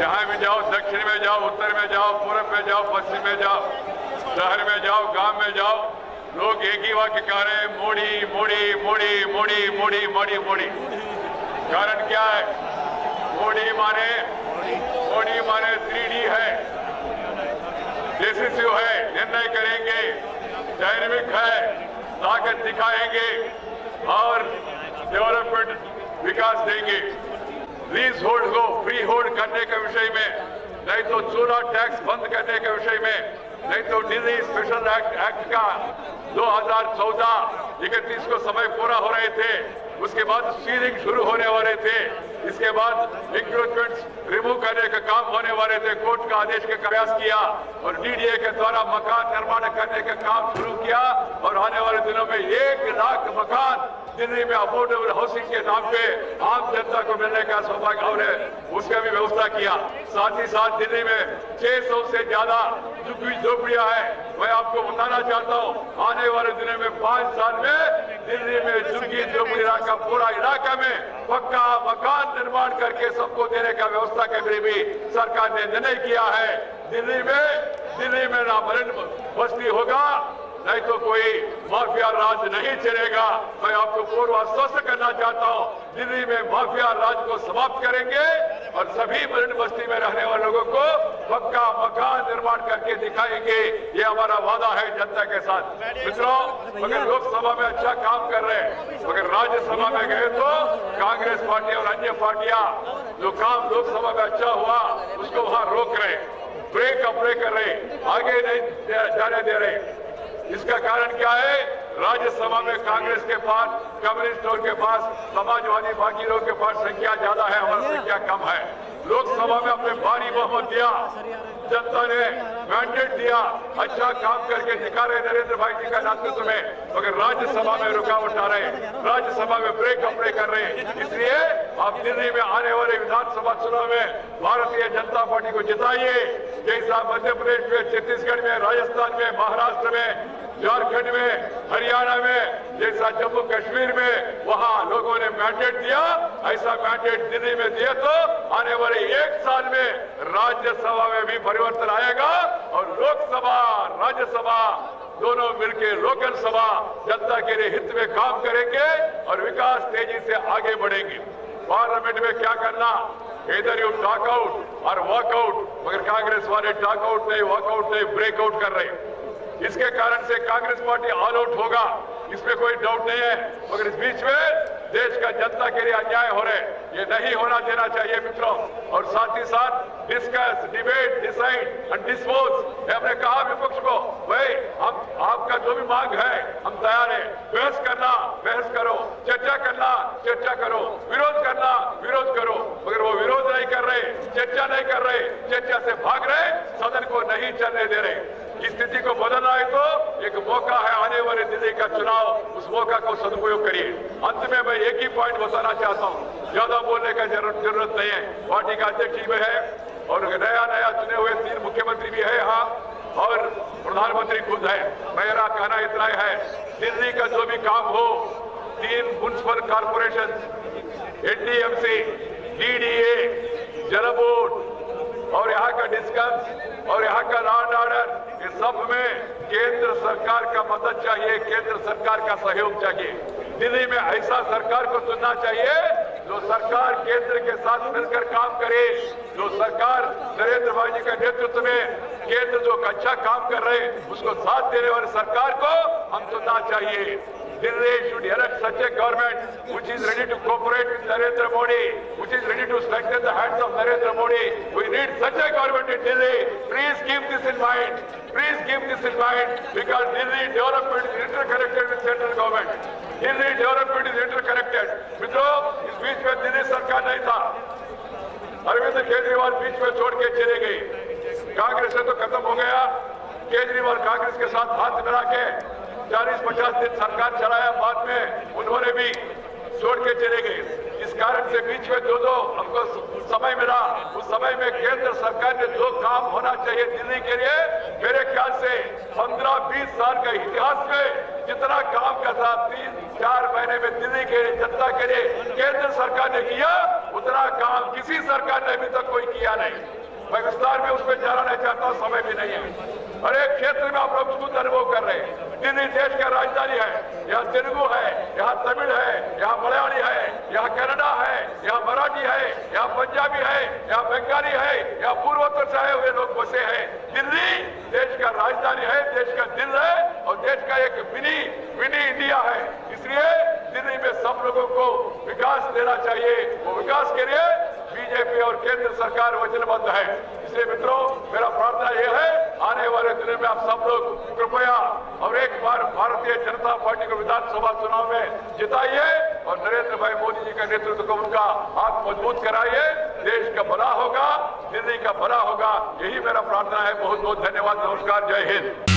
जहां भी जाओ, दक्षिण में जाओ, उत्तर में जाओ, पूर्व में जाओ, पश्चिम में जाओ, शहर में जाओ, गांव में जाओ, लोग एक ही वाक्य कह रहे हैं, मोदी मोदी मोदी मोदी मोदी मोदी मोदी। कारण क्या है? मोदी माने 3D है, डिसिसिव है, निर्णय करेंगे, डायनेमिक है, ताकत दिखाएंगे और डेवलपमेंट विकास देंगे। लीज होल्ड को फ्री होल्ड करने के विषय में, नहीं तो चूना टैक्स बंद करने के विषय में, नहीं तो दिल्ली स्पेशल एक्ट का 2014 31 को समय पूरा हो रहे थे, उसके बाद सीलिंग शुरू होने वाले थे, इसके बाद इंक्रोचमेंट्स रिमूव करने का काम होने वाले थे, कोर्ट का आदेश का प्रयास किया और डीडीए के द्वारा मकान निर्माण करने का काम शुरू किया और आने वाले दिनों में 1 लाख मकान दिल्ली में अफोर्डेबल हाउसिंग के नाम पे आम जनता को मिलने का सौभाग्य और उसका भी व्यवस्था किया। साथ ही साथ दिल्ली में 600 से ज्यादा झुग्गियां है। मैं आपको बताना चाहता हूं, आने वाले दिनों में 5 साल में दिल्ली में झुग्गी झोपड़ियां का पूरा इलाका में पक्का मकान निर्माण करके सबको देने का व्यवस्था के लिए भी सरकार ने निर्णय किया है। दिल्ली में ना मरण बस्ती होगा, नहीं तो कोई माफिया राज नहीं चलेगा। मैं आपको पूर्व आश्वस्त करना चाहता हूं, दिल्ली में माफिया राज को समाप्त करेंगे और सभी मरण बस्ती में रहने वाले लोगों को पक्का मकान निर्माण करके दिखाएंगे। ये हमारा वादा है जनता के साथ। मित्रों, अगर लोकसभा में अच्छा काम कर रहे हैं, अगर राज्यसभा में गए तो कांग्रेस पार्टी और अन्य पार्टियां जो काम लोकसभा में अच्छा हुआ उसको वहां रोक रहे, ब्रेक अप्ले कर रहे, आगे नहीं जाने दे रहे। इसका कारण क्या है? राज्यसभा में कांग्रेस के पास, कम्युनिस्टों के पास, समाजवादी बाकी लोगों के पास संख्या ज्यादा है, हमारी संख्या कम है। लोकसभा में अपने भारी बहुमत दिया, जनता ने मैंडेट दिया, अच्छा काम करके दिखा रहे नरेंद्र भाई जी का नेतृत्व में, मगर राज्यसभा में रुकावट आ रहे, राज्यसभा में ब्रेक अप्ले कर रहे हैं। इसलिए आप दिल्ली में आने वाले विधानसभा चुनाव में भारतीय जनता पार्टी को जिताइए। जैसा मध्य प्रदेश में, छत्तीसगढ़ में, राजस्थान में, महाराष्ट्र में, झारखंड में, हरियाणा में, जैसा जम्मू कश्मीर में वहां लोगों ने मैंडेट दिया, ऐसा मैंडेट दिल्ली में दिए तो आने वाले 1 साल में राज्यसभा में भी परिवर्तन आएगा और लोकसभा राज्यसभा दोनों मिलकर लोकल सभा जनता के लिए हित में काम करेंगे और विकास तेजी से आगे बढ़ेंगे। पार्लियामेंट में क्या करना, इधर यू टॉक आउट और वॉकआउट, मगर कांग्रेस वाले टॉक आउट नहीं, वॉकआउट नहीं, ब्रेकआउट कर रहे हैं। इसके कारण से कांग्रेस पार्टी ऑल आउट होगा, इसमें कोई डाउट नहीं है, मगर इस बीच में देश का जनता के लिए अन्याय हो रहे, ये नहीं होना देना चाहिए मित्रों। और साथ ही साथ discuss, debate, decide and dispose. हमने कहा विपक्ष को, भाई हम आपका जो भी मांग है हम तैयार है, बहस करना बहस करो, चर्चा करना चर्चा करो, विरोध करना विरोध करो, मगर वो विरोध नहीं कर रहे, चर्चा नहीं कर रहे, चर्चा से भाग रहे, सदन को नहीं चलने दे रहे। इस स्थिति को बदलना है तो एक मौका है, आने वाले दिल्ली का चुनाव, उस मौका को सदुपयोग करिए। अंत में मैं एक ही पॉइंट बताना चाहता हूं, ज्यादा बोलने का जरूरत नहीं है। पार्टी का अध्यक्ष भी है और नया चुने हुए 3 मुख्यमंत्री भी है यहाँ और प्रधानमंत्री खुद है। मेरा कहना इतना ही है, दिल्ली का जो भी काम हो, 3 म्युनिसिपल कॉर्पोरेशन, एनडीएमसी, डीडीए, जल बोर्ड और यहाँ का डिस्कम्स और यहाँ का लॉ एंड ऑर्डर, इस सब में केंद्र सरकार का मदद चाहिए, केंद्र सरकार का सहयोग चाहिए। दिल्ली में ऐसा सरकार को चुनना चाहिए जो सरकार केंद्र के साथ मिलकर काम करे, जो सरकार नरेंद्र भाई जी के नेतृत्व में केंद्र जो अच्छा काम कर रहे उसको साथ देने वाली सरकार को हम चुनना चाहिए। Delhi should elect such a government which is ready to cooperate with Narendra Modi, which is ready to strengthen the hands of Narendra Modi. We need such a government in Delhi. Please keep this in mind. Please keep this in mind because Delhi development is interconnected with central government. Delhi development is interconnected. मित्रों, इस बीच में दिल्ली सरकार नहीं था, अरविंद केजरीवाल बीच में छोड़ के चले गए। कांग्रेस से तो खत्म हो गया, केजरीवाल कांग्रेस के साथ हाथ मिला के 40-50 दिन सरकार चलाया, बाद में उन्होंने भी छोड़ के चले गए। इस कारण से बीच में जो हमको समय मिला, उस समय में केंद्र सरकार ने जो काम होना चाहिए दिल्ली के लिए, मेरे ख्याल से 15-20 साल के इतिहास में जितना काम का था 3-4 महीने में दिल्ली के जनता के लिए केंद्र सरकार ने किया, उतना काम किसी सरकार ने अभी तक कोई किया नहीं। यहाँ तमिल है, यहाँ मलयाली है, यहाँ कन्नड़ा है, यहाँ मराठी है, यहाँ पंजाबी है, यहाँ बंगाली है, यहाँ पूर्वोत्तर से आए हुए लोग बसे हैं। दिल्ली देश का राजधानी है, देश का दिल है और देश का एक मिनी इंडिया है। इसलिए दिल्ली में सब लोगों को विकास देना चाहिए। वो विकास के लिए बीजेपी और केंद्र सरकार वचनबद्ध है। इसलिए मित्रों, मेरा प्रार्थना यह है, आने वाले दिनों में आप सब लोग कृपया और एक बार भारतीय जनता पार्टी को विधानसभा चुनाव में जिताइए और नरेंद्र भाई मोदी जी का नेतृत्व को उनका हाथ मजबूत कराइए। देश का भला होगा, दिल्ली का भला होगा, यही मेरा प्रार्थना है। बहुत बहुत धन्यवाद। नमस्कार, जय हिंद।